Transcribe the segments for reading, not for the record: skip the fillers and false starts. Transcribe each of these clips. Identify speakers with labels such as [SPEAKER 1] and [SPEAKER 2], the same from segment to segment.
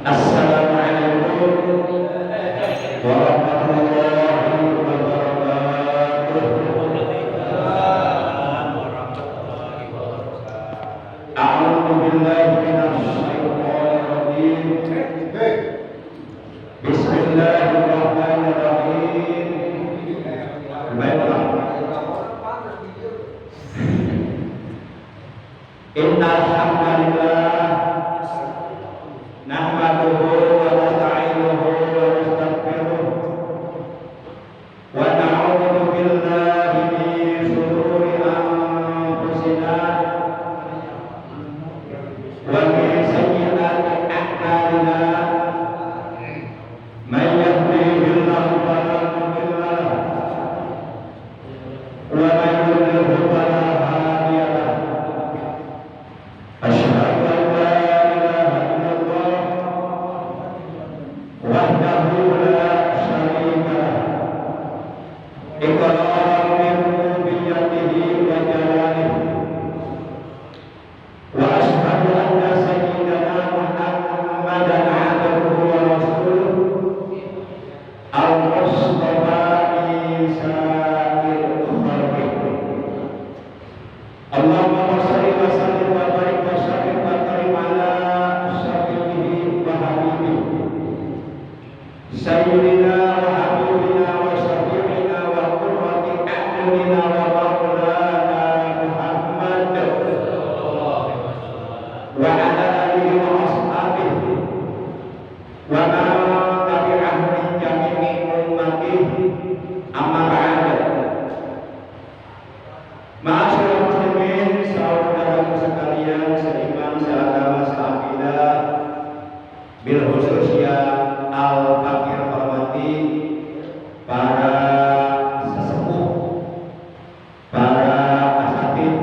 [SPEAKER 1] Assalamualaikum warahmatullahi wabarakatuh. A'udzu billahi minasy syaithanir rajim. Bismillahirrahmanirrahim. Baiklah. Innal hamdalillah nahmaduhu wa nasta'inuhu wa nastaghfiruh wa na'udzu billahi min shururi anfusina wa min sayyi'ati a'malina. Man yahdihillahu fala mudilla lahu wa man yudlil fala hadiya lahu. Asyhadu an la ilaha illallah wahdahu la syarika lahu iqraran bi rububiyyatihi wa jalalihi wa asyhadu anna sayyidana Muhammadan abduhu wa rasuluhu al-mustafa sa'ir khalqihi. Allahumma shalli wa sallim wa barik wa sallim wa karim ala syafi'ihi wa habibihi sayyidina wa habibina wa syafi'ina wa qurrati a'yunina wa maulana Muhammad wa ala alihi wa ashabihi wa man tabi'ahum min jami'i ummatihi amma ba'd. Ma'asyiral muslimin, saudaraku sekalian seiman, seagama, seakidah, bil khususnya al-fakir hormati para sesepuh, para asatid,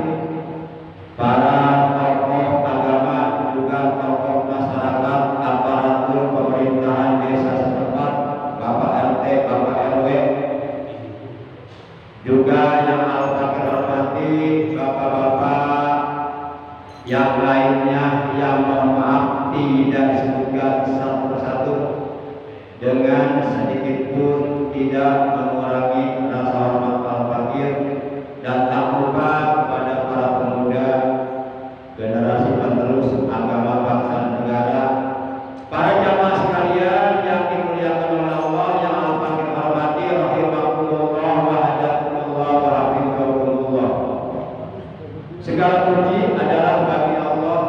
[SPEAKER 1] para tokoh agama, juga tokoh masyarakat, aparatur pemerintahan desa setempat, Bapak RT, Bapak RW, juga yang al-fakir hormati bapak-bapak yang lainnya yang mohon maaf tidak disebutkan satu persatu, dengan sedikit pun tidak mengurangi rasa hormat al-fakir, dan tak lupa kepada para pemuda generasi penerus agama bangsa dan negara, para jamaah sekalian yang dimuliakan oleh Allah, yang al-fakir hormati rahimakumullah wa hadakumullah wa hafizakumullah. Segala puji adalah bagi Allah.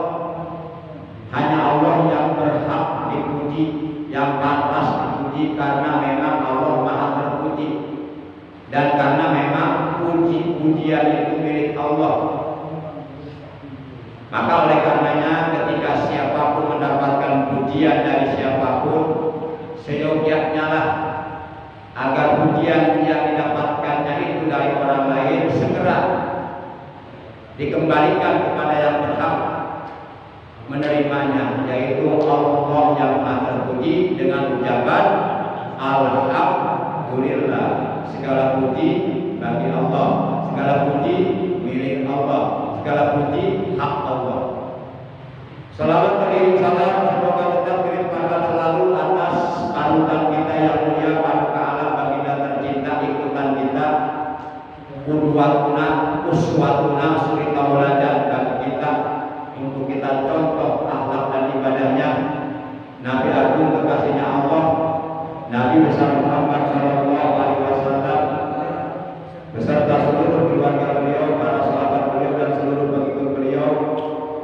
[SPEAKER 1] Hanya Allah yang berhak dipuji, yang pantas dipuji, karena memang Allah maha terpuji, dan karena memang puji-pujian itu milik Allah. Maka oleh karenanya ketika siapapun mendapatkan pujian dari siapapun, seyogyanya lah agar pujian yang didapatkannya itu dari orang lain segera dikembalikan kepada yang berhak menerimanya, yaitu Allah yang maha terpuji, dengan ucapan alhamdulillah. Segala puji bagi Allah, segala puji milik Allah, segala puji hak Allah. Selawat beriring salam semoga tetap dilimpahkan selalu atas panutan kita yang mulia, paduka alam, baginda tercinta, ikutan kita, qudwatuna, uswatuna, suri tauladan bagi kita, untuk kita contoh akhlak dan ibadahnya, Nabi agung kekasihnya Allah, Nabi besar Muhammad sallallahu alaihi wasallam beserta seluruh keluarga beliau, para sahabat beliau, dan seluruh pengikut beliau,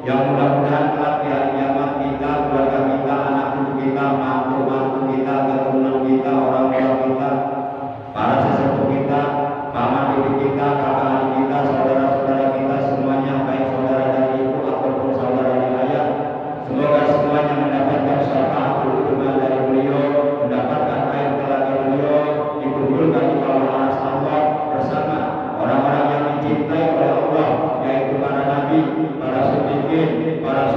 [SPEAKER 1] yang mudah-mudahan kelak di hari kiamat kita, keluarga kita, anak cucu kita, mantu-mantu kita, keturunan kita, orang tua kita, para sesepuh kita, paman bibi kita, kakak adik kita, saudara-saudara kita semuanya, baik saudara dari ibu ataupun saudara dari ayah, semoga semuanya mendapatkan syafaatul uzma dari beliau, mendapatkan air telaga beliau, dikumpulkan di bawah aras Allah bersama orang-orang yang dicintai oleh Allah, yaitu para nabi, para siddiqin, para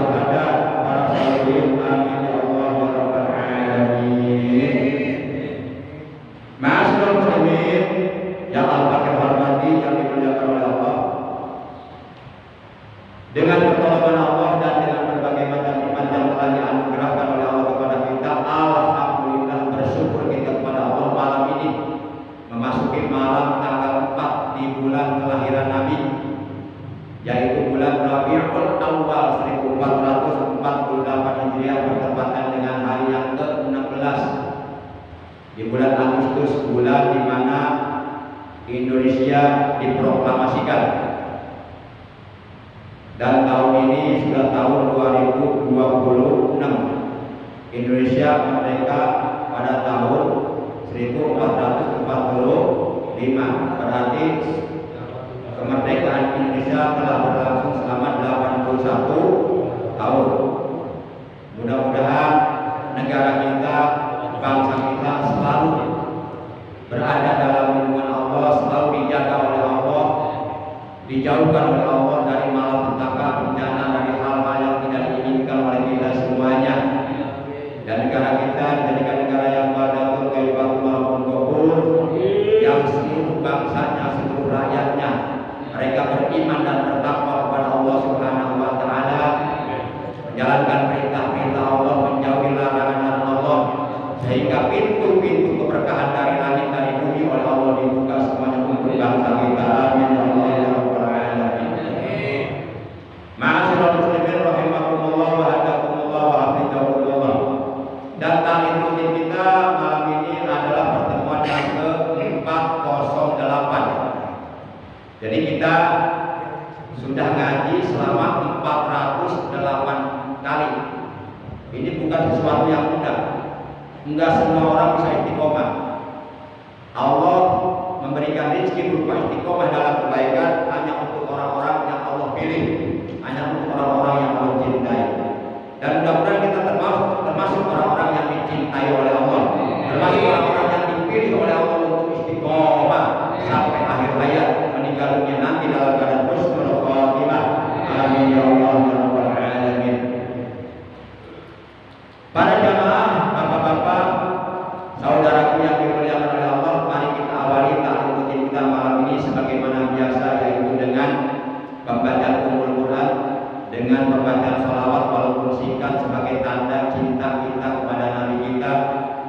[SPEAKER 1] Agustus, bulan di mana Indonesia diproklamasikan. Dan tahun ini sudah tahun 2026. Indonesia merdeka pada tahun 1445. Berarti kemerdekaan Indonesia telah berlangsung selama 81 tahun. Mudah-mudahan negara kita, bangsa kita selalu berada dalam lindungan Allah, selalu dijaga oleh Allah, dijauhkan oleh Allah dari malapetaka, bencana, dari hal-hal yang tidak diinginkan oleh kita semuanya. Dan negara kita dijadikan negara yang baldatun thayyibatun walaupun ghafur, yang seluruh bangsanya, seluruh rakyatnya mereka beriman dan bertakwa kepada Allah Subhanahu wa taala, menjalankan perintah-perintah Allah, menjauhi larangan-larangan Allah, sehingga pintu-pintu keberkahan dari langit dan bumi oleh Allah dibuka semuanya untuk bangsa kita. Amin ya Allah ya rabbal alamin. Ma'asyiral muslimin rahimakumullah wa hadakumullah wa hafizakumullah. Dan tali rutin kita malam ini adalah pertemuan yang ke-408. Jadi kita sudah ngaji selama 408 kali. Ini bukan sesuatu yang mudah. Enggak semua orang bisa istiqomah. Allah memberikan rezeki berupa istiqomah dalam kebaikan hanya untuk orang-orang yang Allah pilih, hanya untuk orang-orang yang Allah cintai. Dan mudah-mudahan kita termasuk orang-orang yang dicintai oleh Allah, termasuk orang-orang yang dipilih oleh Allah untuk istiqomah sampai akhir hayat, meninggal dunia nanti dalam keadaan husnul khatimah. Amin ya Allah ya rabbal alamin. Para jamaah, bapak-bapak, saudaraku yang dimuliakan oleh Allah, mari kita awali taklim rutin kita malam ini sebagaimana biasa, yaitu dengan pembacaan Ummul Quran, dengan pembacaan sholawat walaupun singkat sebagai tanda cinta kita kepada Nabi kita,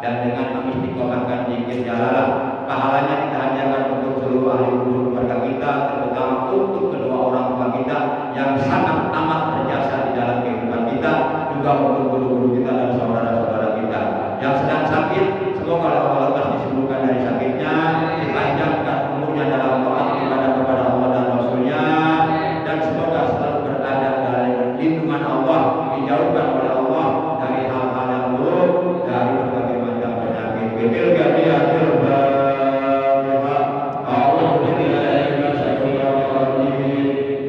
[SPEAKER 1] dan dengan mengistiqomahkan zikir jalalah. Pahalanya kita hadiahkan untuk seluruh ahli keluarga kita, terutama untuk kedua orang tua kita yang sangat amat berjasa di dalam kehidupan kita, juga untuk guru-guru kita dan saudara-saudara kita yang sedang sakit. Semoga Allah lekas disembuhkan dari sakitnya, dipanjangkan umurnya dalam taat ibadah kepada Allah dan Rasulnya, dan semoga selalu berada dalam lindungan Allah, dijauhkan oleh Allah dari hal-hal yang buruk, dari berbagai macam penyakit. Bil ghadiyatil Fatihah. A'udzu billahi minasyaitonir rajim.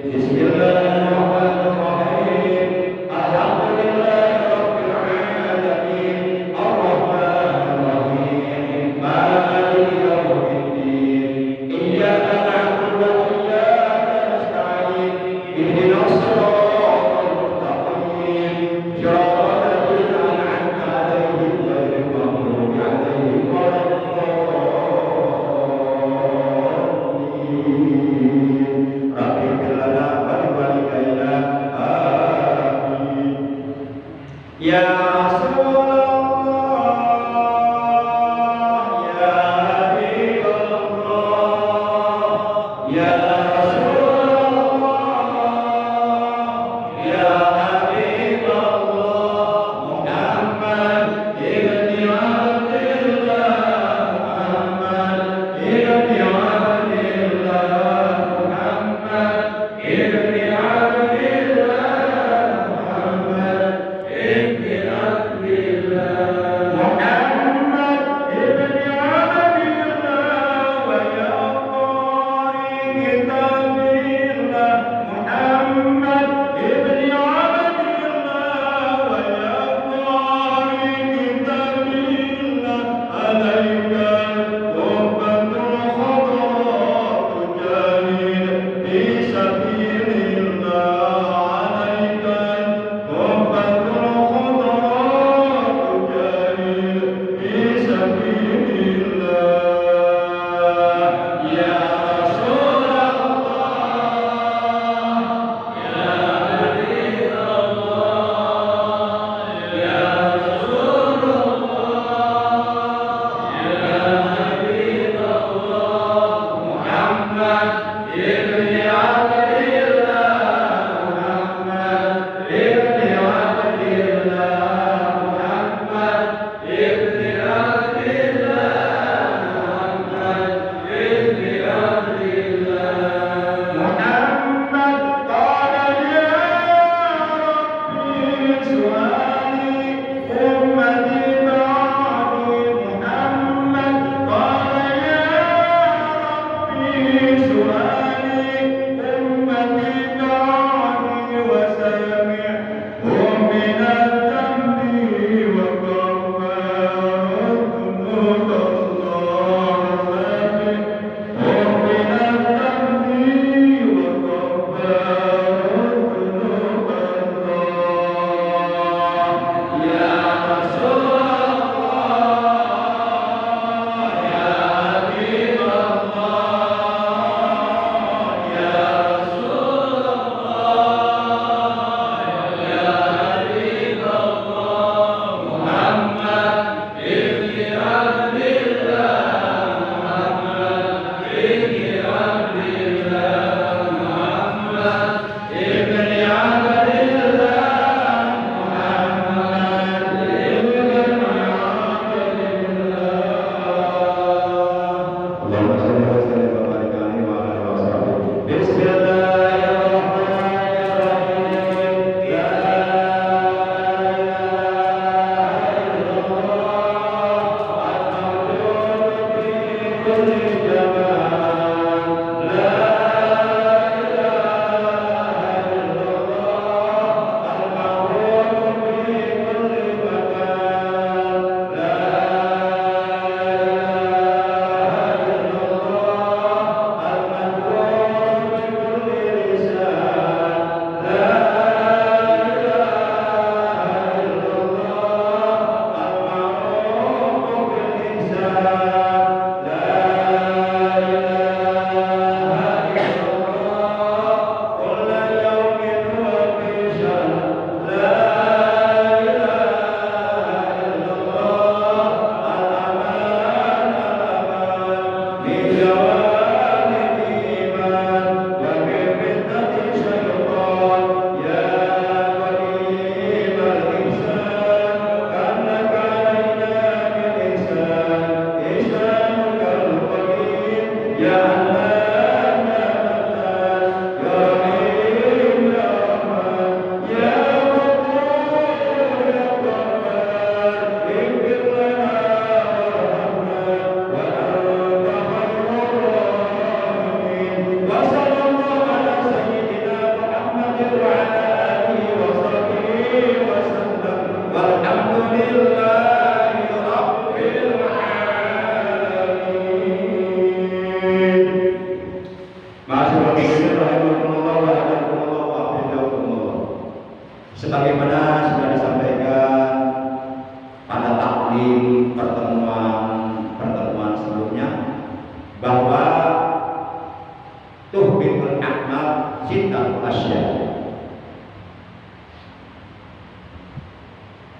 [SPEAKER 1] Bismillahirrahmanirrahim. Alhamdulillahirabbil alamin. Arrahmanir rahim. Maliki yaumiddin. Iyyaka na'budu wa iyyaka nasta'in. Ihdinas siratal mustaqim. Shiratal ladzina an'amta 'alaihim ghairil maghdubi 'alaihim waladdallin. Rabbi ighfir lana wa liwalidayna. Amin. Ya Rasulullah, ya Habibullah, ya Rasulullah, ya Habibullah, Muhammad ibn Abdillah, Muhammad ibn Abdillah, Muhammad ibn Abdillah, Muhammad ibn Abdillah.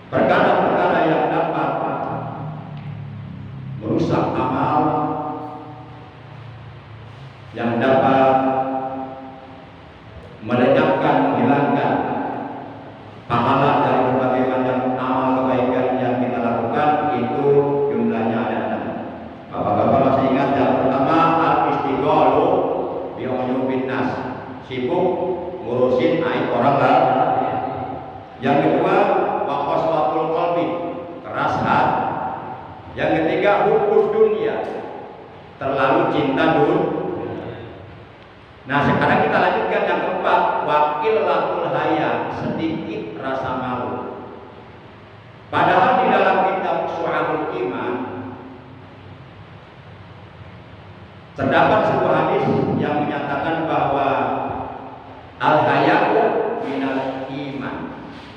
[SPEAKER 1] perkara-perkara yang dapat merusak amal, yang dapat melenyapkan, menghilangkan pahala dari berbagai macam amal kebaikan yang kita lakukan, itu jumlahnya ada 6. Bapak-bapak masih ingat yang pertama, al-istighalu bi uyubin nas, sibuk ngurusin aib orang lain. Yang kedua, wa qaswatul qalbi, keras hati. Yang ketiga, hubbud dunia, terlalu cinta dunia. Nah, sekarang kita lanjutkan yang keempat, waqillatul haya, sedikit rasa malu. Padahal di dalam kitab Syu'abul Iman terdapat sebuah hadis yang menyatakan bahwa al-haya'u minal iman,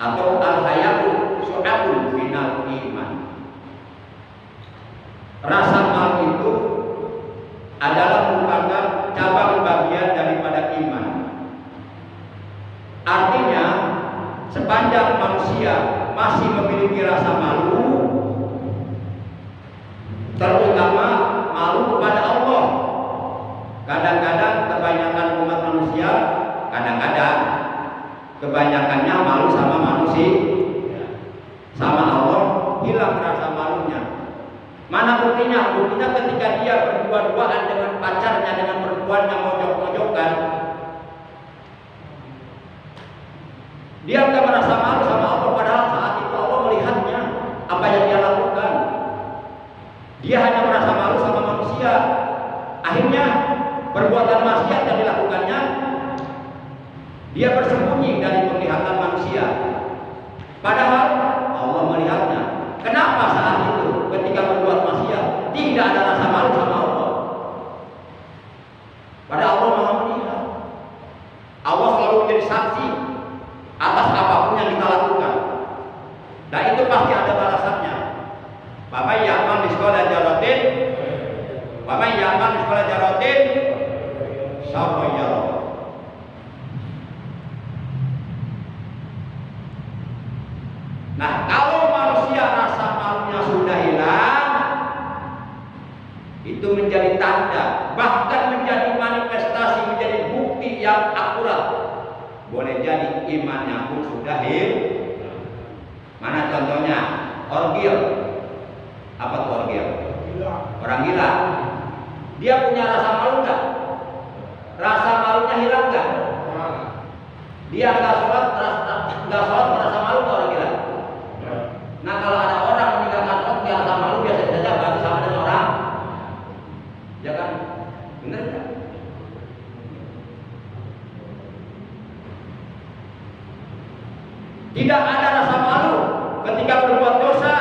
[SPEAKER 1] atau al-haya'u syu'abun minal iman. Rasa malu itu adalah merupakan cabang bagian daripada iman. Artinya, sepanjang manusia masih memiliki rasa malu, terutama malu kepada Allah. Kadang-kadang kebanyakan umat manusia, kadang-kadang kebanyakannya malu sama manusia, sama Allah, hilang rasa malunya. Mana buktinya? Buktinya ketika dia berdua-duaan dengan pacarnya, dengan perempuan yang mojok-mojokan, dia tidak merasa malu sama Allah, padahal saat itu Allah melihatnya apa yang dia lakukan. Dia hanya merasa malu sama manusia. Akhirnya perbuatan maksiat yang dilakukannya, dia bersembunyi dari penglihatan manusia, padahal Allah melihatnya. Kenapa saat itu ketika berbuat maksiat tidak ada rasa malu sama Allah? Padahal Allah Maha melihat. Allah selalu menjadi saksi atas apapun yang kita lakukan, dan itu pasti ada balasannya. Bapak ya'mal misqala dzarratin, Bapak ya'mal misqala dzarratin syarran yarah. Nah, kalau manusia rasa malunya sudah hilang, itu menjadi tanda, bahkan menjadi manifestasi, menjadi bukti yang akurat. Boleh jadi imannya pun sudah hilang. Mana contohnya? Orgil. Apa tuh orgil? Orang gila. Dia punya rasa malu nggak? Rasa malunya hilang nggak? Dia nggak sholat merasa malu nggak orang gila? Nah, kalau ada orang meninggalkan sholat nggak rasa malu, biasa saja berarti sama dengan orang, ya kan? Benar nggak? Tidak ada rasa malu ketika berbuat dosa.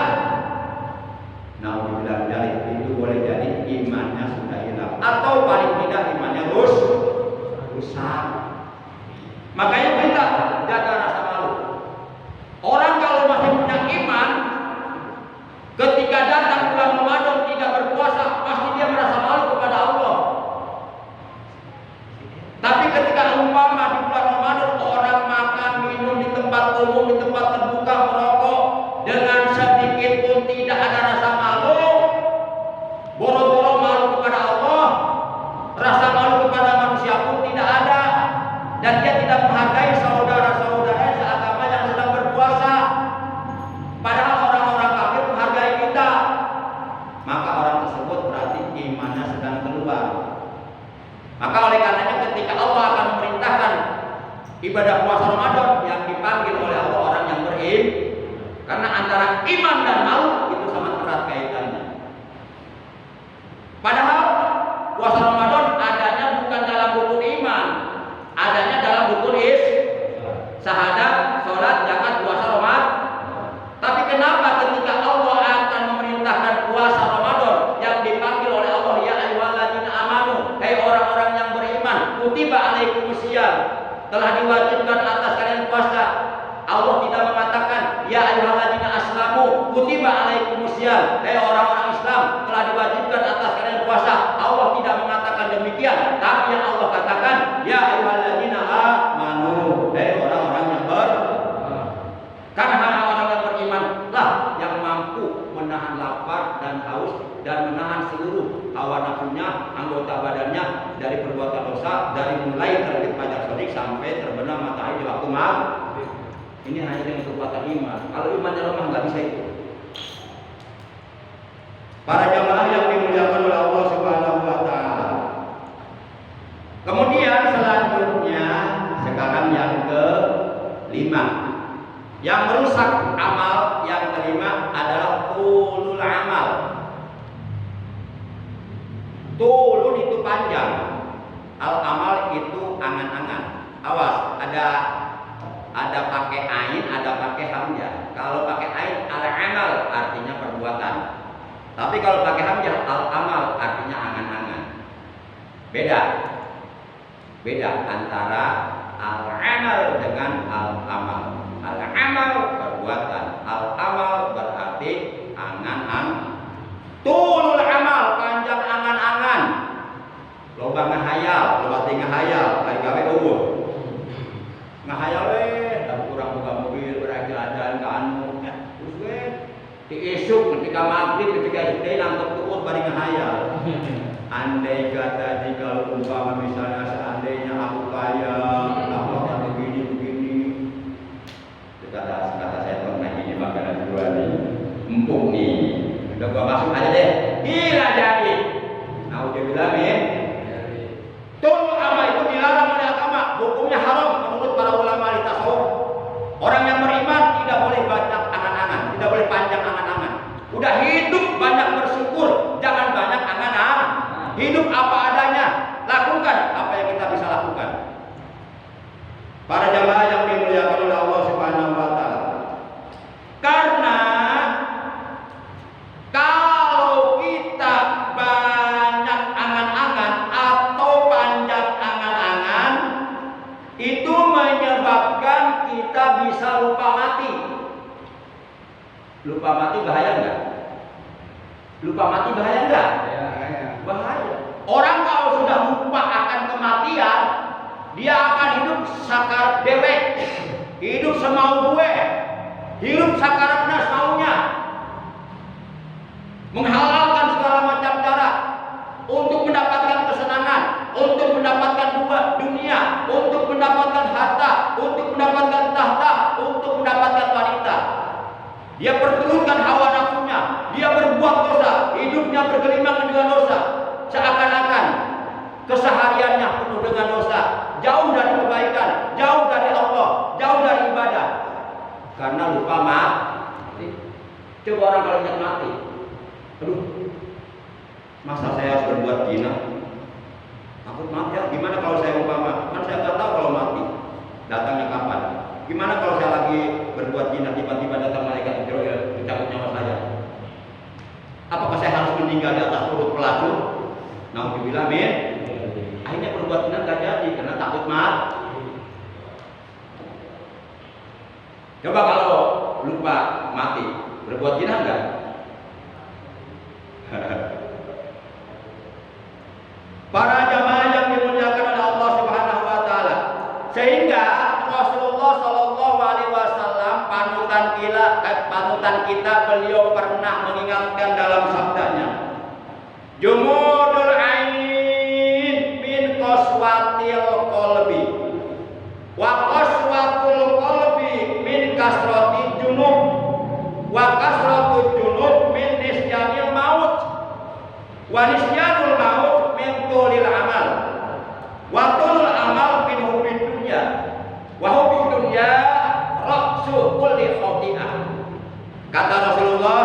[SPEAKER 1] Nauzubillah dari itu boleh jadi imannya sudah hilang, atau paling tidak imannya rusak. Makanya kita jaga rasa malu. Orang kalau masih punya iman, ketika datang bulan Ramadan tidak berpuasa, pasti dia merasa malu kepada Allah. Tapi ketika umpama di bulan Ramadan orang makan, minum di tempat umum, di tempat terbuka, merokok, dengan sedikit pun tidak ada rasa malu, boro-boro malu kepada Allah, rasa malu kepada manusia pun tidak ada, dan dia tidak menghargai saudara-saudaranya seagama yang sedang berpuasa, padahal orang-orang kafir menghargai kita, maka orang tersebut berarti imannya sedang keluar. Maka oleh karenanya ketika Allah akan memerintahkan ibadah puasa Ramadan, yang dipanggil oleh Allah orang yang beriman, karena antara iman dan malu itu sangat erat kaitannya. Padahal puasa Ramadan adanya bukan dalam rukun iman, adanya dalam rukun syahadat, sholat, zakat, puasa Ramadan. Tapi kenapa ketika Allah akan memerintahkan puasa Ramadan yang dipanggil oleh Allah, ya ayyuhalladzina amanu, hai orang-orang yang beriman, kutiba alaikumusiyam, telah diwajibkan atas kalian puasa. Allah tidak mengatakan ya ayyuhalladzina aslamu, kutiba alaikumusiyam, hai orang-orang Islam, telah diwajibkan atas kalian puasa. Allah tidak mengatakan demikian, tapi yang Allah katakan ya ayyuhalladzina amanu, hai orang-orang yang karena orang yang beriman
[SPEAKER 2] menahan lapar dan haus dan menahan seluruh hawa nafsunya, anggota badannya dari perbuatan dosa, dari mulai terbit fajar shadiq sampai terbenam matahari di waktu maghrib. Ini hanya dengan kekuatan iman. Kalau imannya lemah nggak bisa itu. Para jamaah yang dimuliakan oleh Allah Subhanahu wa taala. Kemudian selanjutnya sekarang yang kelima. Yang merusak amal yang kelima adalah tulul amal. Tulul itu panjang. Al amal itu angan-angan. Awas, ada pakai ain, ada pakai hamzah. Kalau pakai ain al amal artinya perbuatan. Tapi kalau pakai hamzah al amal artinya angan-angan. Beda antara al amal dengan al amal. Al amal perbuatan, al amal berarti angan-angan. Tulul amal panjang angan-angan. Loba ngahayal, loba teu ngahayal, kayak gawe eueuh. Ngahayal dan kurang buka mobil berjalan ke anu. Terus di esuk ketika maghrib ketika isuk deui nangkep tuut bari ngahayal. Andai kata jika umpama misalnya seandainya aku kaya, aku akan begini. Kata saya pernah ini makanan dua nih, empuk nih. Udah gua masuk aja deh. Gila jadi. Nah udah bilang nih. Tulul amal itu dilarang oleh agama, hukumnya haram menurut para ulama di tasawuf. Orang yang beriman tidak boleh banyak angan-angan, tidak boleh panjang angan-angan. Udah hidup banyak bersyukur, jangan banyak angan-angan. Hidup apa adanya, lakukan apa yang kita bisa lakukan. Para jamaah yang dimuliakan oleh Allah Subhanahu wa taala. Karena kalau kita banyak angan-angan atau panjang angan-angan, itu menyebabkan kita bisa lupa mati. Lupa mati bahaya enggak? Lupa mati bahaya enggak? Bahaya. Orang kalau sudah lupa akan kematian, dia akan hidup sakar dewek, hidup semau gue, hidup sakaratnya semaunya, menghalalkan segala macam cara untuk mendapatkan kesenangan, untuk mendapatkan dunia, untuk mendapatkan harta, untuk mendapatkan tahta, untuk mendapatkan wanita. Dia perturutkan hawa nafsunya, dia berbuat dosa, hidupnya bergelimang dengan dosa, seakan-akan kesehariannya penuh dengan dosa, jauh dari kebaikan, jauh dari Allah, jauh dari ibadah, karena lupa mati. Coba orang kalau ingat mati, aduh, masa saya harus berbuat zina? Takut mati ya? Gimana kalau saya umpama? Kan saya nggak tahu kalau mati datangnya kapan. Gimana kalau saya lagi berbuat zina tiba-tiba datang malaikat Jibril mencabut nyawa saya? Apakah saya harus meninggal di atas perut pelacur? Naudzubillah min. Akhirnya perbuat zina nggak jadi karena takut mati. Coba kalau lupa mati, berbuat zina enggak? Para jamaah yang dimuliakan oleh Allah Subhanahu wa taala. Sehingga Rasulullah Shallallahu alaihi wasallam panutan kita beliau pernah mengingatkan dalam sabdanya. Jumudul ain min qaswatil qalbi. Wa qaswatul qalbi min kasratil junub. Wa kasratul junub min nisyanil maut. Wa nisyanul maut min tulil amal. Wa tulul amal min hubbid dunya. Wa hubbid dunya ra'su kulli khati'ah. Kata Rasulullah,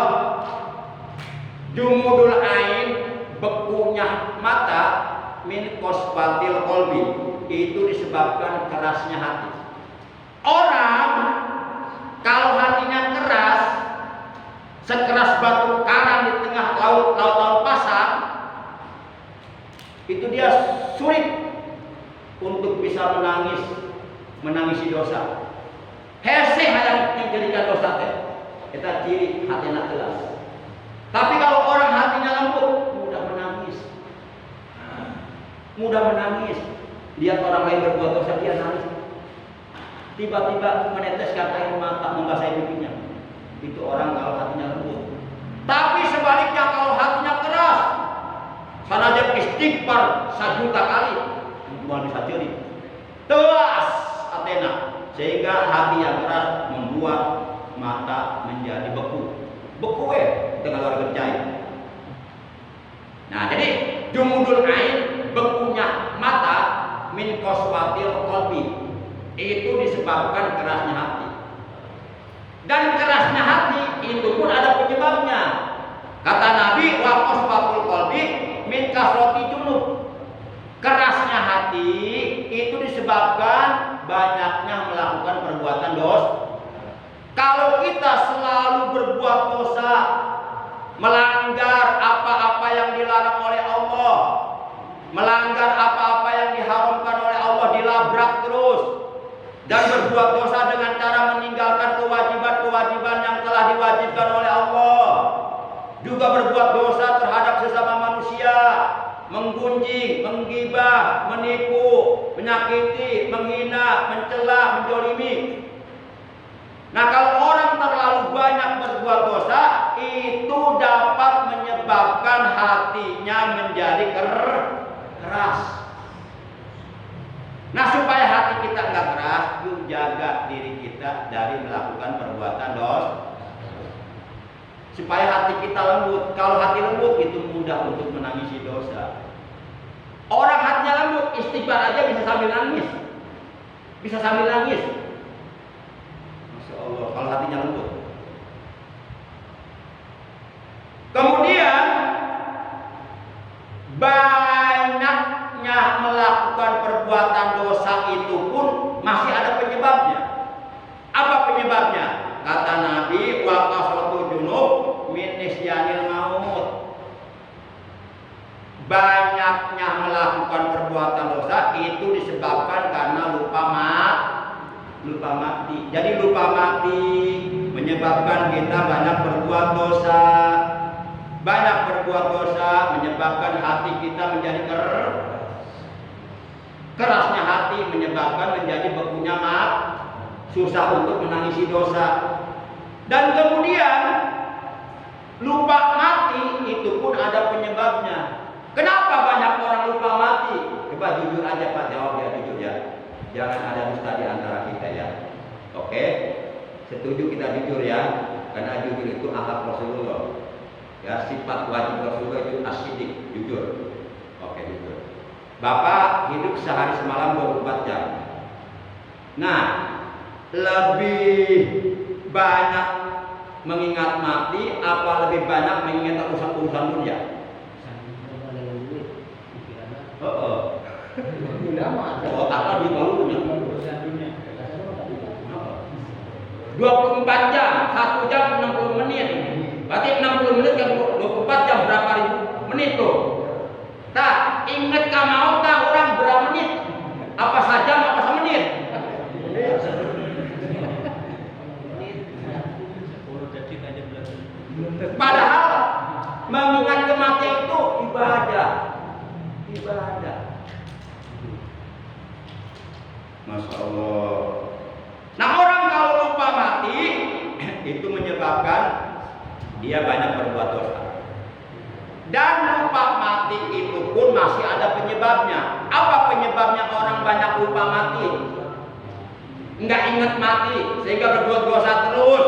[SPEAKER 2] jumudul ain, bekunya mata, min qaswatil qalbi, itu disebabkan kerasnya hati. Orang kalau hatinya keras, sekeras batu karang di tengah laut pasang, itu dia sulit untuk bisa menangisi dosa. Hese yang menjadikan dosa teh, kita ciri hatinya keras. Tapi kalau orang hatinya lembut, mudah menangis. Lihat orang lain berbuat dosa, dia nangis. Tiba-tiba meneteskan air mata membasahi pipinya. Itu orang kalau hatinya lembut. Sanajan istighfar 1 juta kali, cuma bisa jadi. Tewas Athena, sehingga hati yang keras membuat mata menjadi beku. Beku dengan luar kerjai. Nah, jadi jumudul ain, bekunya mata, min qaswatil qalbi, itu disebabkan kerasnya hati. Dan kerasnya hati itu pun ada penyebabnya. Kata Nabi, wa qaswatul qalbi min kasrati junub. Kerasnya hati itu disebabkan banyaknya melakukan perbuatan dosa. Kalau kita selalu berbuat dosa, melanggar apa-apa yang dilarang oleh Allah, melanggar apa-apa yang diharamkan oleh Allah, dilabrak terus, dan berbuat dosa dengan cara meninggalkan kewajiban-kewajiban yang telah diwajibkan oleh Allah, juga berbuat dosa terhadap sesama manusia, menggunjing, menggibah, menipu, menyakiti, menghina, mencela, menjolimi. Nah, kalau orang terlalu banyak berbuat dosa, itu dapat menyebabkan hatinya menjadi keras. Nah, supaya hati kita nggak keras, yuk jaga diri kita dari melakukan perbuatan dosa. Supaya hati kita lembut. Kalau hati lembut, itu mudah untuk menangisi dosa. Orang hatinya lembut, istighfar aja bisa sambil nangis. Bisa sambil nangis. Masya Allah, kalau hatinya lembut. Kemudian banyaknya melakukan perbuatan dosa itu pun masih ada penyebabnya. Apa penyebabnya? Kata Nabi, wa kasratu junub min nisyanil maut. Banyaknya melakukan perbuatan dosa itu disebabkan karena lupa mati. Jadi lupa mati menyebabkan kita banyak berbuat dosa. Banyak berbuat dosa menyebabkan hati kita menjadi kerasnya hati menyebabkan menjadi bekunya susah untuk menangisi dosa. Dan kemudian lupa mati itu pun ada penyebabnya. Kenapa banyak orang lupa mati? Coba jujur aja Pak, jawab ya, jujur ya. Jangan ada dusta di antara kita ya. Oke? Setuju kita jujur ya. Karena jujur itu akhlak Rasulullah. Ya, sifat wajib Rasulullah itu asyidik, jujur. Oke, jujur. Bapak hidup sehari semalam 24 jam. Nah, lebih banyak mengingat mati apa lebih banyak mengingat urusan dunia? Oh, apa di bawah dunia? 24 jam, 1 jam 60 menit. Berarti 60 menit yang 24 jam berapa ribu menit tuh? Nah, ingat mau tak orang berapa menit? Apa sajam, apa semenit? Padahal mengingat kematian itu ibadah. Masya Allah. Nah, orang kalau lupa mati itu menyebabkan dia banyak berbuat dosa. Dan lupa mati itu pun masih ada penyebabnya. Apa penyebabnya orang banyak lupa mati? Enggak ingat mati sehingga berbuat dosa terus.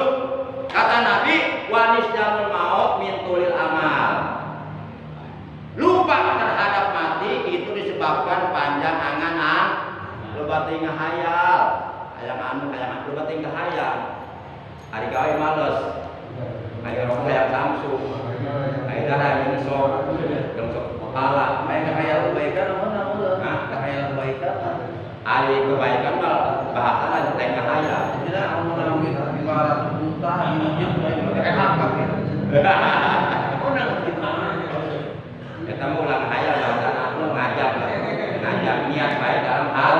[SPEAKER 2] Kata Nabi, wanis jamul maut min tulil amal. Lupa terhadap mati itu disebabkan panjang angan-angan, loba teu ngahayal, hayang loba teu ngahayal. Hari gawe males. Hari rokok yang Samsung. Hari darah yang sok kepala. Hari ngahayal kebaikan namun. Nah, ngahayal kebaikan. Hari kebaikan mah bahasa lain teu ngahayal. Tidak amun 500 juta hidupnya mulai hak gitu. Kita mau ulang hayal bahasa ngajak niat baik dalam hal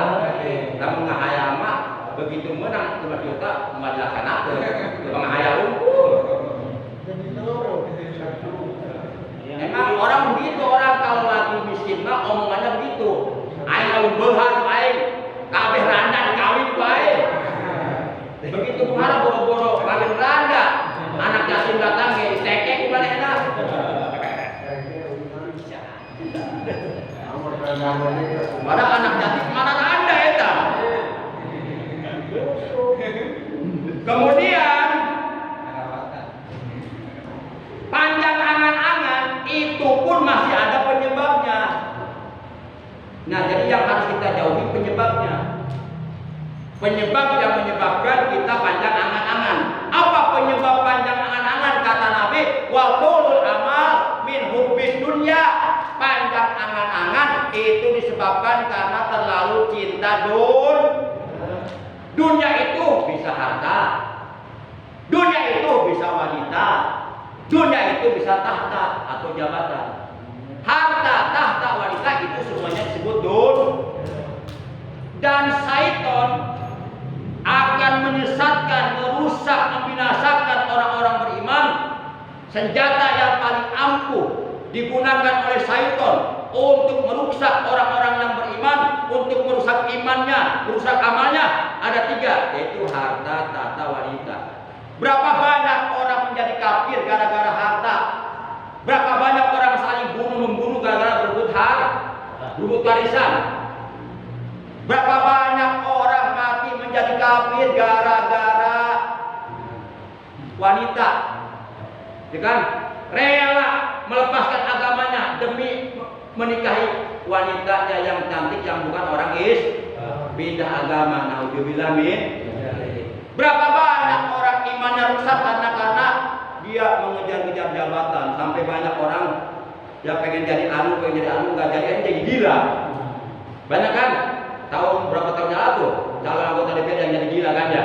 [SPEAKER 2] kamu ngahayal mah begitu menang 5 juta melaksanakan ngahayal unggul. Emang orang begitu, orang kalau lagi miskin mah omongannya begitu. Aing lamun beulhan aing kabeh randa kawin bae. Begitu kumaha boro-boro kawin randa, anak yatim datang ge ditekek ku manehna. Pada anak yatim mana ada eta. Kemudian panjang angan-angan itu pun masih ada penyebabnya. Nah, jadi yang harus kita jauhi penyebabnya. Penyebab yang menyebabkan kita panjang angan-angan. Apa penyebab panjang angan-angan? Kata Nabi, wa tulul amal min hubbid dunya. Panjang angan-angan itu disebabkan karena terlalu cinta dunia. Itu bisa harta, dunia itu bisa wanita, dunia itu bisa tahta atau jabatan. Harta, tahta, wanita itu semuanya disebut dunia. Dan syaitan akan menyesatkan, merusak, membinasakan orang-orang beriman. Senjata yang paling ampuh digunakan oleh syaitan untuk merusak orang-orang yang beriman, untuk merusak imannya, merusak amalnya, ada 3, yaitu harta, tahta, wanita. Berapa banyak orang menjadi kafir gara-gara harta? Berapa banyak orang saling bunuh-membunuh gara-gara berebut harta, berebut warisan? Berapa banyak orang mati menjadi kafir gara-gara wanita? Ya kan? Rela melepaskan agamanya demi menikahi wanitanya yang cantik yang bukan orang pindah agama. Nauzubillah min. Berapa banyak orang imannya rusak karena dia mengejar-ngejar jabatan, sampai banyak orang yang pengen jadi anu nggak jadi gila. Banyak kan? Tahun berapa tahun yang lalu calon anggota DPR yang jadi gila kan ya?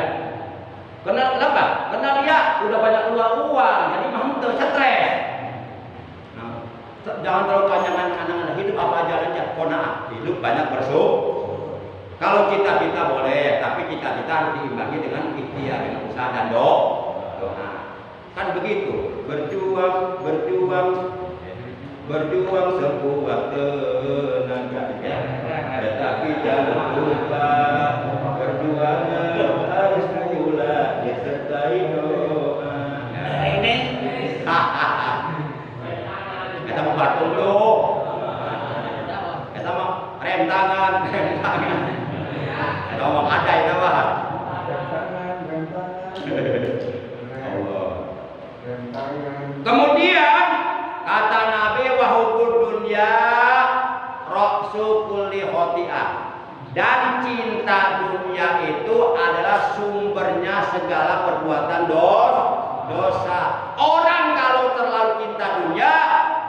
[SPEAKER 2] Kenapa? Karena dia udah banyak keluar uang, jadi mantap, stres. Nah, jangan terlalu panjangan anak-anak, hidup apa aja aja, kona'ah, hidup banyak bersyukur. Kalau cita-cita boleh, tapi cita-cita harus diimbangi dengan ikhtiar, dengan usaha dan doa. Kan begitu, berjuang sekuat tenaga, ya. Tetapi jangan lupa perjuangan harus pula disertai doa.
[SPEAKER 3] Ini
[SPEAKER 2] kita mau batu dulu, kita mau rem tangan, kita mau ada itu mah. Kemudian kata Nabi, wa hubbud dunya ra'su kulli khoti'ah. Dan cinta dunia itu adalah sumbernya segala perbuatan dosa. Orang kalau terlalu cinta dunia,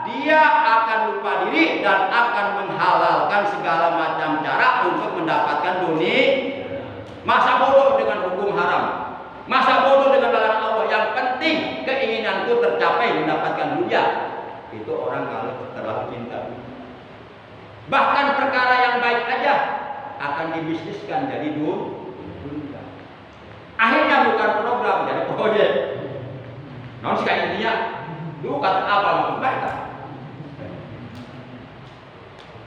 [SPEAKER 2] dia akan lupa diri dan akan menghalalkan segala macam cara untuk mendapatkan dunia. Masa bodoh dengan hukum haram, masa bodoh dengan larangan Allah. Yang penting keinginanku tercapai mendapatkan dunia. Itu orang kalau terlalu cinta. Bahkan perkara yang baik aja akan dibisniskan jadi dunia. Akhirnya bukan program, jadi proyek. Non sih intinya, dulu kata apa maksud baik?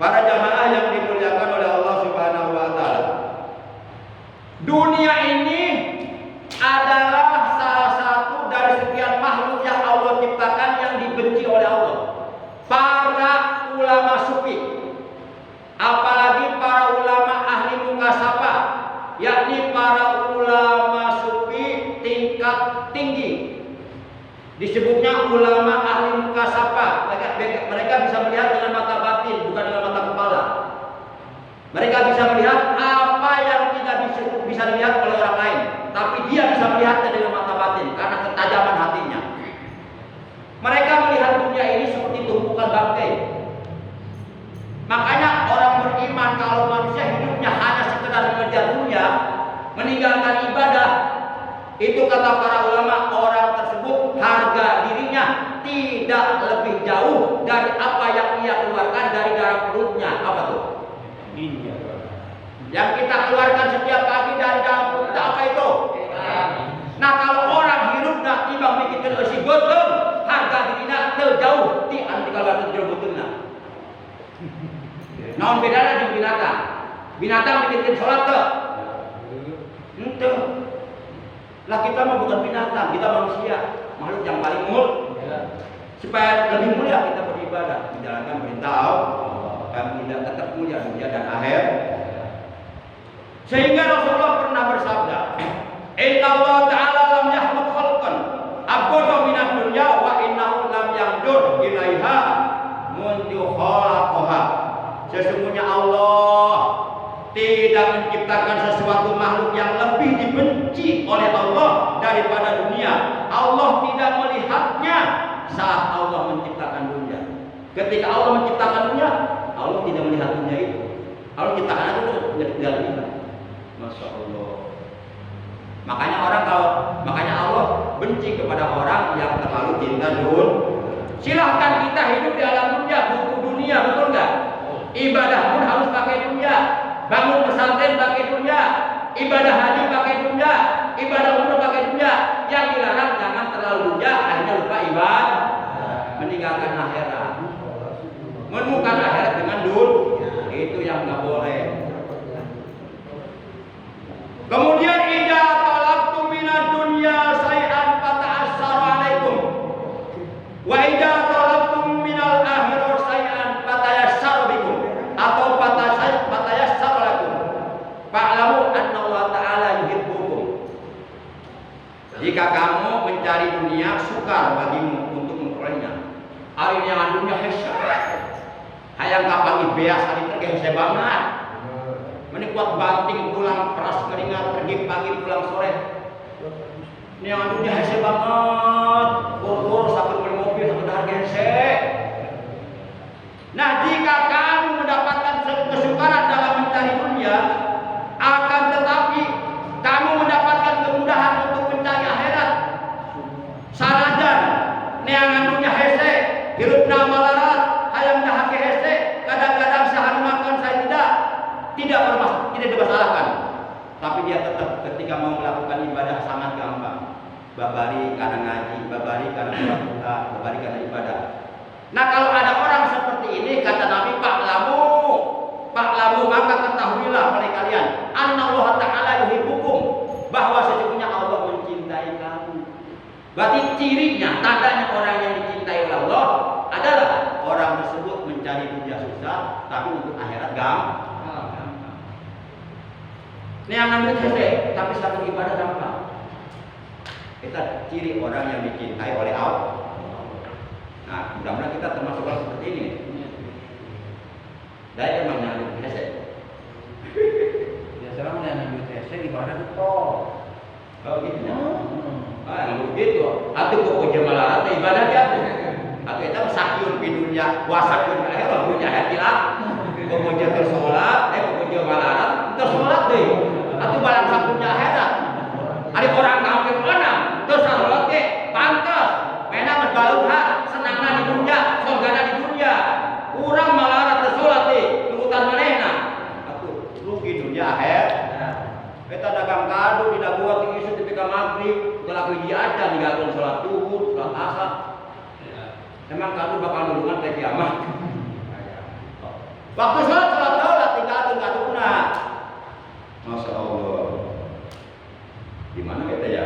[SPEAKER 2] Para jamaah yang dimuliakan oleh Allah Subhanahu wa taala. Dunia ini adalah salah satu dari sekian makhluk yang Allah ciptakan yang dibenci oleh Allah. Para ulama sufi, apalagi para ulama ahli mukasabah, yakni para ulama sufi tingkat tinggi, disebutnya ulama ahli mukasabah. Mereka bisa melihat dengan mata batin, bukan dengan mata kepala. Mereka bisa melihat apa yang tidak bisa dilihat oleh orang lain, tapi dia bisa melihatnya dengan mata batin karena ketajaman hatinya. Mereka melihat dunia ini seperti tumpukan bangkai. Makanya orang beriman kalau manusia hidupnya hanya sekedar mengejar dunia, meninggalkan ibadah, itu kata para ulama, orang tersebut harga dirinya tidak lebih jauh dari apa yang ia keluarkan dari dalam perutnya. Apa tuh? Yang kita keluarkan setiap pagi dari dalam perut apa itu? Nah, kalau orang hidup nak timbang bikin isi betul, harga dirinya terjauh di anti kalau terjauh betulnya. Naon bedanya dengan binatang? Binatang bikin sholat ke? Ente. Lah kita mah bukan binatang, kita manusia, makhluk yang paling mulia. Supaya lebih mulia kita beribadah, menjalankan perintah Allah. kami tidak tetap mulia dunia dan akhir. Sehingga Rasulullah pernah bersabda, Inna Allah Ta'ala lam yahluk khalqan abghadha minad dunya wa innahu lam yandur ilaiha mundu khalaqaha. Sesungguhnya Allah tidak menciptakan sesuatu makhluk yang lebih dibenci oleh Allah daripada dunia. Allah tidak melihatnya saat Allah menciptakan dunia. Ketika Allah menciptakan dunia, Allah tidak melihat dunia itu. Allah ciptakan itu tidak lihat. Masya Allah. Makanya Allah benci kepada orang yang terlalu cinta dunia. Silahkan kita hidup di alam dunia, butuh dunia, betul nggak? Ibadah pun harus pakai dunia. Bangun pesantren pakai dunia, ibadah haji pakai dunia, ibadah umroh pakai dunia. Yang dilarang jangan terlalu dunia, akhirnya lupa ibadah, meninggalkan akhirat, menemukan akhirat dengan dunia. Itu yang nggak boleh. Kemudian idza talaqtum minad dunya say'an fata'assaru 'alaikum wa idza talaqtum minal akhirati say'an fatayassaru bikum atau fatayassaru lakum fa'lamu anna Allah Ta'ala yuhibbukum. Jika kamu mencari dunia sukar bagimu untuk memperolehnya. Ari yang dunia hesya. Hayang kapan beas hari teh hese banget. Meni kuat banting pulang keras keringat pergi pagi pulang sore. Ini yang dunia hese banget. Bor-bor sampai beli mobil sampai harga hese. Nah, jika kamu mendapatkan kesukaran dalam mencari dunia, akan tetapi kamu mendapatkan kemudahan untuk mencari akhirat. Sarajan neangan dunia hese, hirupna malarat, hayang dahake hese, kadang-kadang sehari makan saya tidak dimasalahkan. Tapi dia tetap ketika mau melakukan ibadah sangat gampang. Babari karena ngaji, babari karena sholat duha, babari karena ibadah. Nah, kalau ada orang seperti ini, kata Nabi, Paklamu maka ketahuilah oleh kalian, Anna Allah Ta'ala yuhibbukum, bahwa sesungguhnya Allah mencintai kamu. Berarti cirinya, tandanya orang yang dicintai oleh Allah adalah orang tersebut mencari dunia susah, tapi untuk akhirat gampang. Ini yang ngambil hese, tapi satu ibadah gampang. Kita ciri orang yang dicintai oleh Allah. Nah, mudah-mudahan kita termasuk orang seperti ini. Dari emang nyambut hese.
[SPEAKER 3] Biasanya mau nyambut hese ibadah betul.
[SPEAKER 2] Kalau gitu ya. Nggak begitu. Atau pokok jemalah atau ibadah dia. Atau kita sakyun di dunia, wasakyun di akhirat, dunia hatilah. Pokok tersolat, pokok jemalah tersolat deh. Atau balang sakyunnya akhirat. Ada orang kafir mana? Tersolat deh, pantas. Menang berbalutha, senangna di dunia, surgana di dunia. Urang malah tersolat deh, tunggutan manehna. Atuh, rugi dunia akhirat. Kita dagang kado di daguan tinggi isu di maghrib, kalau dia aja ninggalkan sholat duhur, sholat asar. Emang kado bakal nulungan ke kiamat. Waktu sholat tinggalkan kaduna. Masya Allah. Gimana kita ya?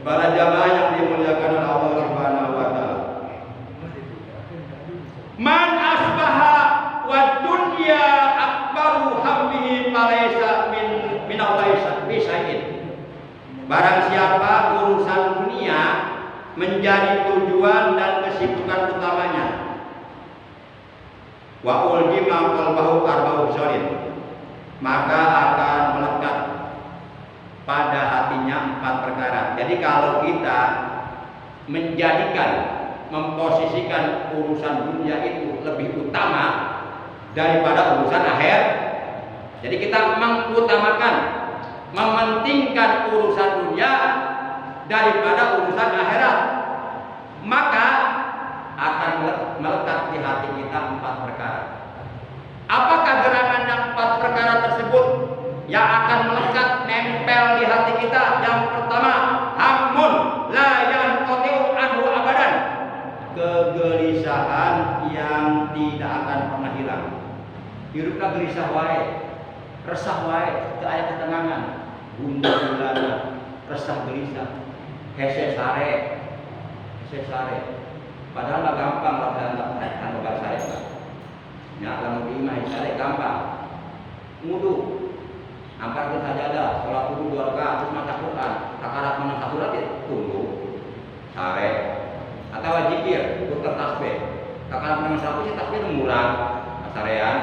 [SPEAKER 2] Para jamaah yang dimuliakan oleh Allah Subhanahu wa taala. Man asbaha wa dunya akbaru hammihi falaysa min Allah bisain. Barang siapa urusan dunia menjadi tujuan dan kesibukan utamanya, wa uljima qalbahu arba'u syarrin, maka akan melekat pada hatinya 4 perkara. Jadi kalau kita memposisikan urusan dunia itu lebih utama daripada urusan akhir, jadi kita mengutamakan, mementingkan urusan dunia daripada urusan akhirat, maka akan melekat di hati kita 4 perkara. Apakah gerangan yang 4 perkara tersebut yang akan melekat nempel di hati kita? Yang pertama, hammun la yanqati'u anhu abadan, kegelisahan yang tidak akan pernah hilang. Hirupna gelisah wae, resah wae, teu aya ketenangan, gundah-gulana, resah gelisah, hese sare. Padahal mah gampang lah dalam bahasa Arab. Ya, lamun imah isya gampang. Wudu. Angkat ke sajadah, sholat wudu 2 rakaat, terus maca Quran. Takarat menang surat ya tunggu. Sare. Atau zikir, putar tasbih. Takarat menang 100 tasbih murah. Sarean.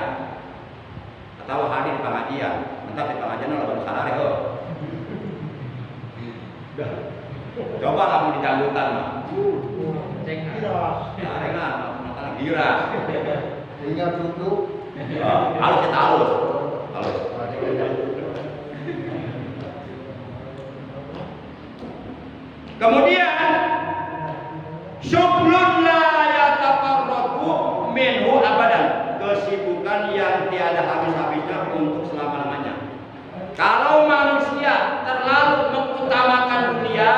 [SPEAKER 2] Atau hadir di pengajian. Entah di pengajian lo baru sadar ya. Coba kamu di dangdutan mah. Sarengan, masalah giras.
[SPEAKER 3] Ingat duduk.
[SPEAKER 2] Halus kita halus. Kemudian syukrun la yatafarraqu minhu abadan, kesibukan yang tiada habis-habisnya untuk selama-lamanya. Kalau manusia terlalu mengutamakan dunia,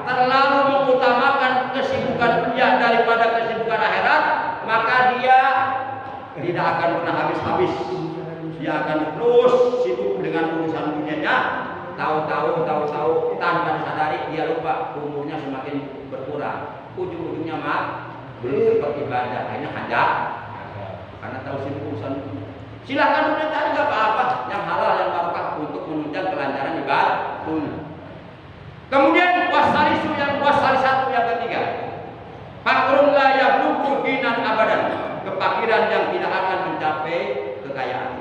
[SPEAKER 2] terlalu mengutamakan kesibukan dunia daripada kesibukan akhirat, maka dia tidak akan pernah habis-habis. Dia akan terus sibuk dengan urusan dunianya. Tahu-tahu tanpa disadari dia lupa umurnya semakin berkurang. Ujung-ujungnya belum sempat ibadah, akhirnya hajat karena tahu sibuk urusan dunia. Silahkan udah cari nggak apa-apa yang halal yang barokah untuk menunjang kelancaran ibadah. Kemudian wasalisatu yang ketiga, fakrun la yablughu ginan abadan, kefakiran yang tidak akan mencapai kekayaan.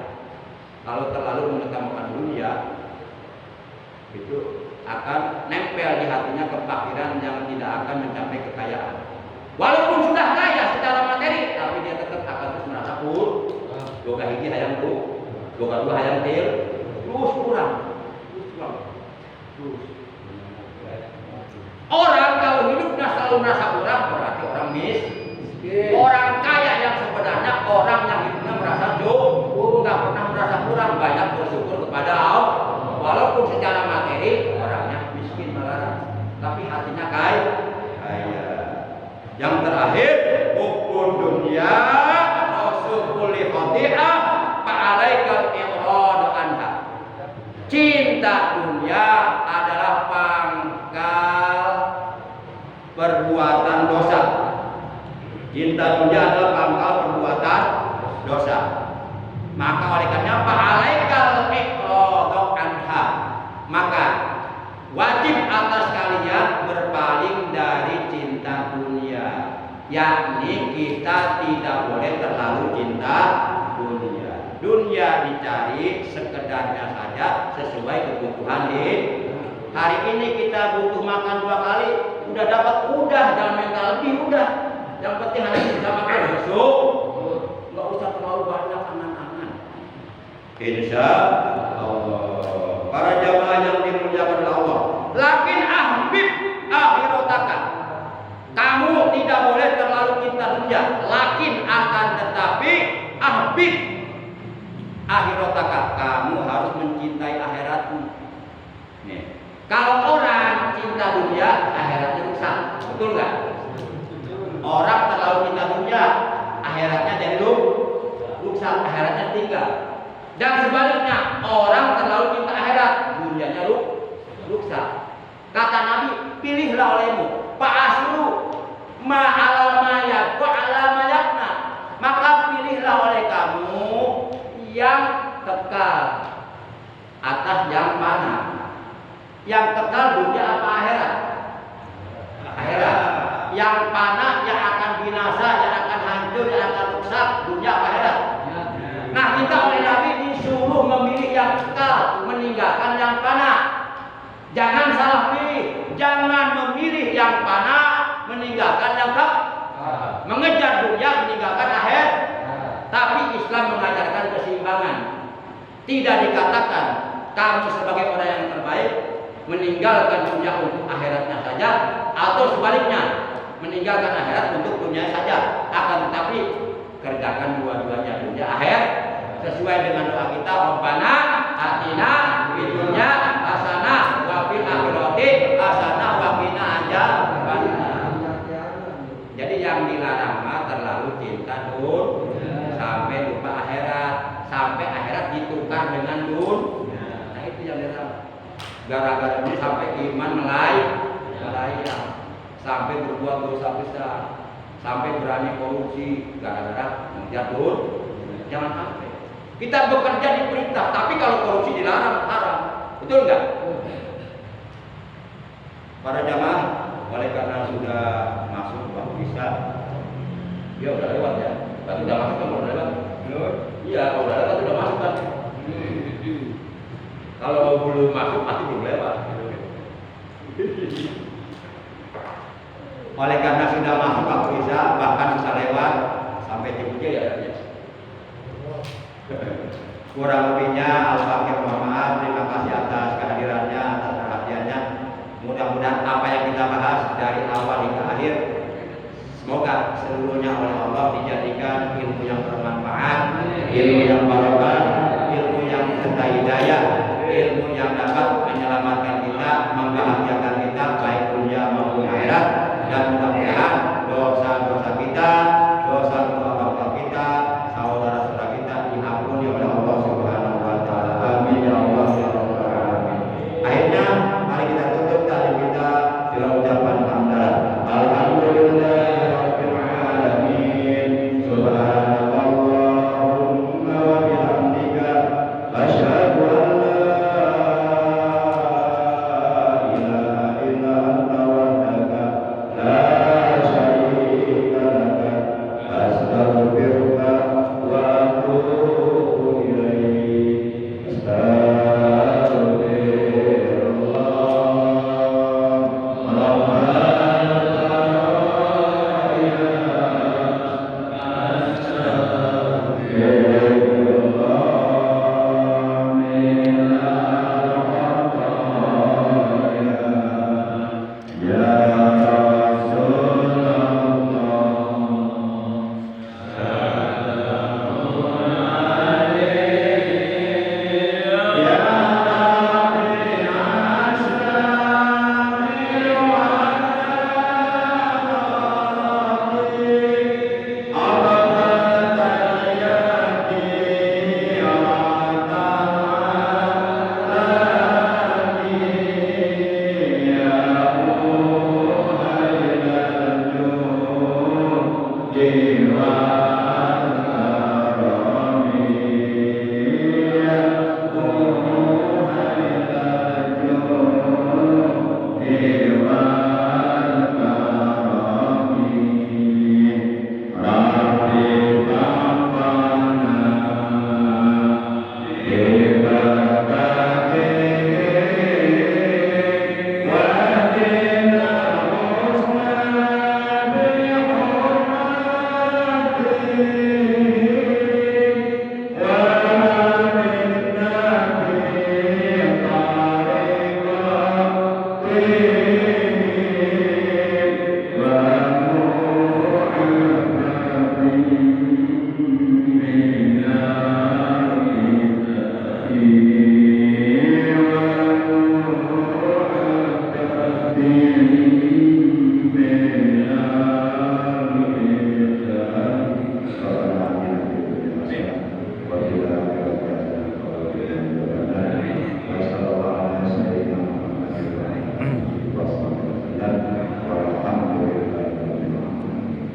[SPEAKER 2] Kalau terlalu mengutamakan dunia, itu akan nempel di hatinya kefakiran yang tidak akan mencapai kekayaan. Walaupun sudah kaya secara materi, tapi dia tetap akan terus merasa Yoga hiji hayang tuh, yoga 2 hayang til, terus kurang. Orang kalau hidupnya selalu merasa kurang, berarti orang miskin. Orang kaya yang sebenarnya orang yang hidupnya merasa cukup, nggak pernah merasa kurang, banyak bersyukur kepada Allah. Walaupun secara materi orangnya miskin malah, tapi hatinya kaya. Yang terakhir, hukum dunia rasulul khati'ah fa'alaikal i'rad anha. Cinta dunia adalah pangkal perbuatan dosa. Cinta dunia adalah pangkal perbuatan dosa. Maka oleh karena fa'alaikal i'rad anha, maka wajib atas kalian berpaling dari cinta dunia, yakni kita tidak boleh terlalu cinta dunia. Dunia dicari sekedarnya saja sesuai kebutuhan hidup. Hari ini kita butuh makan 2 kali, udah dapat udah, dan mental lebih udah. Yang penting hari ini bisa makan besok, nggak usah terlalu banyak angan-angan. Insya Allah. Para jamaah yang dimuliakan oleh Allah, lakin ahbib akhirataka, kamu tidak boleh terlalu cinta dunia. Lakin akan tetapi ahbib akhirataka, kamu harus mencintai akhiratmu. Nih, kalau orang cinta dunia, akhiratnya rusak, betul nggak? Orang terlalu cinta dunia, akhiratnya jadi rusak, akhiratnya tinggal. Dan sebaliknya, orang terlalu cinta akhirat, dunianya rusak. Kata Nabi, pilihlah olehmu, fa'aslu ma'alamayat wa'alamayatna, maka pilihlah oleh kamu yang kekal atas yang fana. Yang kekal dunia apa akhirat? Akhirat. Yang fana, yang akan binasa, yang akan hancur, yang akan rusak, dunia apa akhirat? Nah, kita oleh Nabi disuruh memilih yang kekal, meninggalkan yang fana. Jangan salah pilih, jangan memilih yang fana, meninggalkan yang kekal. Mengejar dunia, meninggalkan akhir. Tapi Islam mengajarkan keseimbangan. Tidak dikatakan kamu sebagai orang yang terbaik meninggalkan dunia untuk akhiratnya saja, atau sebaliknya meninggalkan akhirat untuk dunia saja. Akan tetapi kerjakan dua-duanya, dunia akhir, sesuai dengan doa kita, Rabbana atina fid dunya hasanah wa fil akhirati hasanah wa qina adzabannar. Jadi yang dilarang mah terlalu cinta dunia sampai lupa akhirat, sampai akhirat ditukar dengan dunia. Nah, itu yang dilarang. Gara-gara ini sampai iman melayang, sampai berbuat dosa besar, sampai berani korupsi gara-gara mengejar dunia. Jangan sampai. Kita bekerja diperintah, tapi kalau korupsi dilarang, haram. Betul nggak? Para jamaah, oleh karena sudah masuk waktu isya, ya udah lewat ya. Berarti udah masuk kan udah lewat? Belum. Iya, kalau udah lewat udah masuk kan. Kalau belum masuk pasti belum lewat. Oleh karena sudah masuk waktu isya, bahkan sudah lewat sampai Jogja ya. Kurang lebihnya Al-Fakir mohon maaf, terima kasih atas kehadirannya, atas perhatiannya. Mudah-mudahan apa yang kita bahas dari awal hingga akhir, semoga seluruhnya oleh Allah dijadikan ilmu yang bermanfaat, ilmu yang barokah, ilmu yang serta hidayah, ilmu yang dapat menyelamatkan kita, membahagiakan kita baik dunia maupun akhirat, dan mudah-mudahan dosa-dosa kita, dosa keluarga kita, saudara-saudara kita diampuni oleh Allah Subhanahu wa taala. Amin ya Allah ya rabbal alamin. Akhirnya mari kita tutup taklim kita dengan ucapan hamdalah. Alhamdulillahirabbil alamin. Subhanallahumma wa bihamdika asyhadu an la ilaha illa anta wahdaka la syarika laka astaghfiruka wa atubu ilaik.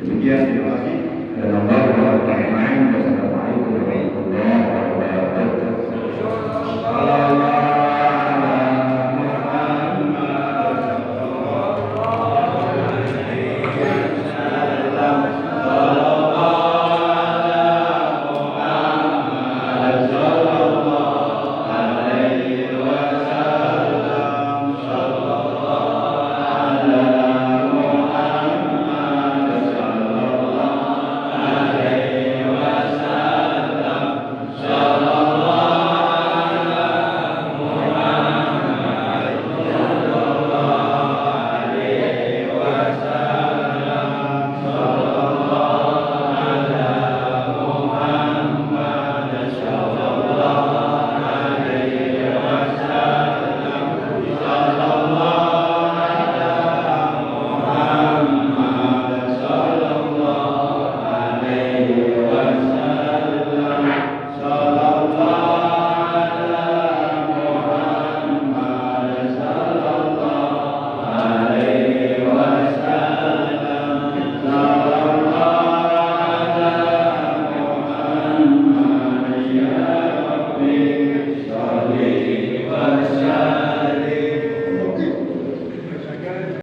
[SPEAKER 2] Demikian, terima kasih. Dan Allah